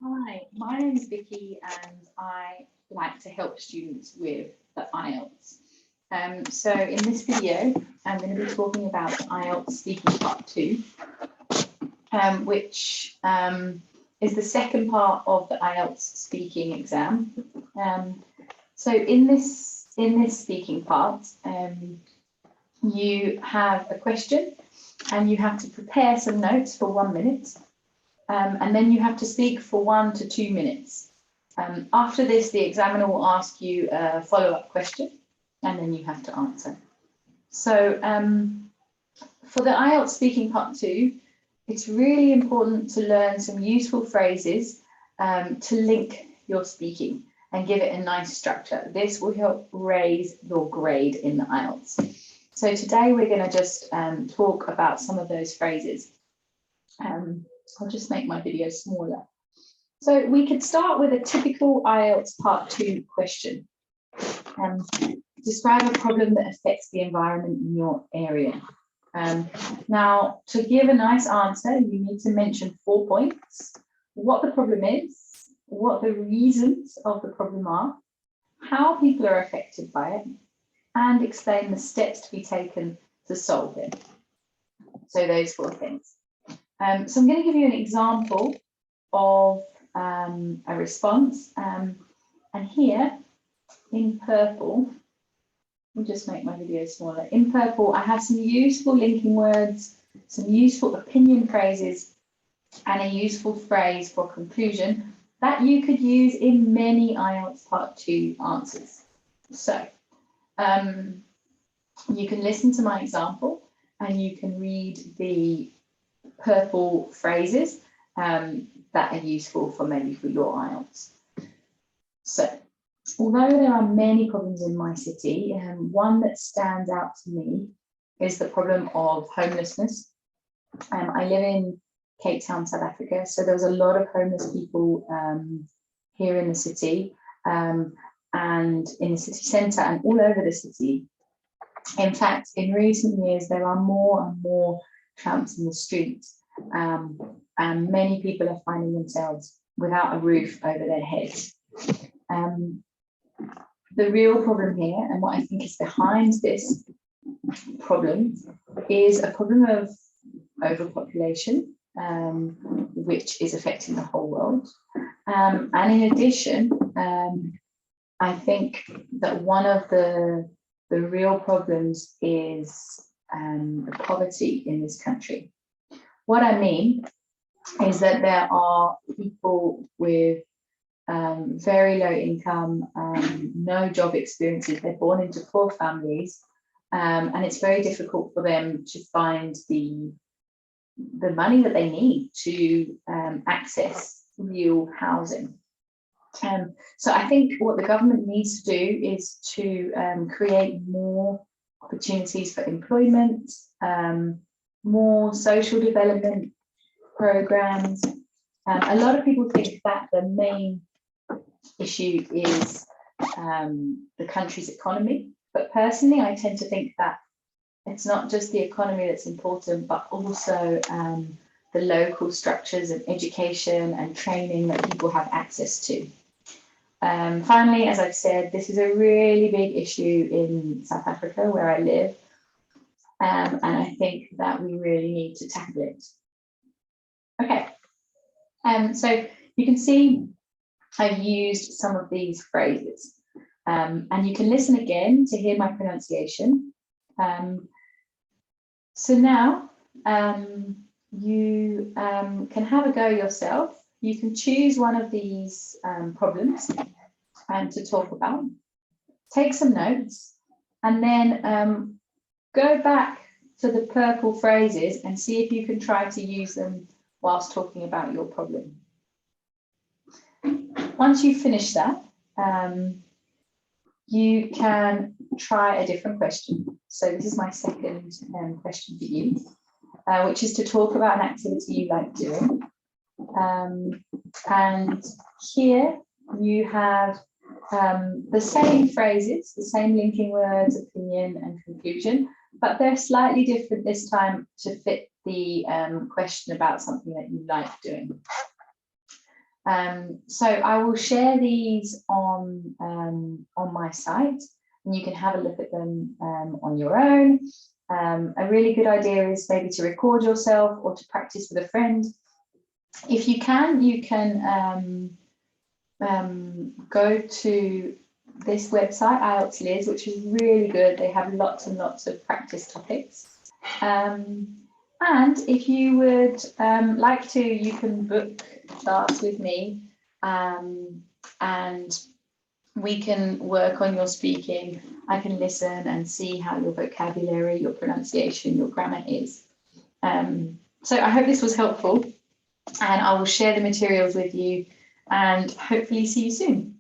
Hi, my name is Vicky and I like to help students with the IELTS. So in this video, I'm going to be talking about IELTS Speaking Part 2, which is the second part of the IELTS speaking exam. So in this speaking part, you have a question and you have to prepare some notes for 1 minute. And then you have to speak for 1 to 2 minutes. After this, the examiner will ask you a follow-up question, and then you have to answer. So for the IELTS speaking part 2, it's really important to learn some useful phrases to link your speaking and give it a nice structure. This will help raise your grade in the IELTS. So today we're going to just talk about some of those phrases. I'll just make my video smaller. So we could start with a typical IELTS Part 2 question. Describe a problem that affects the environment in your area. Now, to give a nice answer, you need to mention 4 points: what the problem is, what the reasons of the problem are, how people are affected by it, and explain the steps to be taken to solve it. So those 4 things. So I'm going to give you an example of a response. And here in purple, let me just make my video smaller. In purple, I have some useful linking words, some useful opinion phrases, and a useful phrase for conclusion that you could use in many IELTS Part 2 answers. So you can listen to my example and you can read the purple phrases that are useful for maybe for your IELTS. So, although there are many problems in my city, one that stands out to me is the problem of homelessness. I live in Cape Town, South Africa, so there's a lot of homeless people here in the city and in the city centre and all over the city. In fact, in recent years, there are more and more tramps in the streets, and many people are finding themselves without a roof over their heads. The real problem here, and what I think is behind this problem, is a problem of overpopulation, which is affecting the whole world. And in addition, I think that one of the real problems is poverty in this country. What I mean is that there are people with very low income, no job experiences. They're born into poor families, and it's very difficult for them to find the money that they need to access real housing. So I think what the government needs to do is to create more opportunities for employment, more social development programs. A lot of people think that the main issue is the country's economy, but personally I tend to think that it's not just the economy that's important, but also the local structures of education and training that people have access to. Finally, as I've said, this is a really big issue in South Africa, where I live, and I think that we really need to tackle it. Okay, so you can see I've used some of these phrases, and you can listen again to hear my pronunciation. So now you can have a go yourself. You can choose one of these problems to talk about, take some notes, and then go back to the purple phrases and see if you can try to use them whilst talking about your problem. Once you finish that, you can try a different question. So this is my second question for you, which is to talk about an activity you like doing. And here you have the same phrases, the same linking words, opinion and conclusion, but they're slightly different this time to fit the question about something that you like doing. So I will share these on my site, and you can have a look at them on your own. A really good idea is maybe to record yourself or to practice with a friend. If you can go to this website, IELTS Liz, which is really good. They have lots and lots of practice topics. And if you would like to, you can book class with me, and we can work on your speaking. I can listen and see how your vocabulary, your pronunciation, your grammar is. So I hope this was helpful, and I will share the materials with you and hopefully see you soon.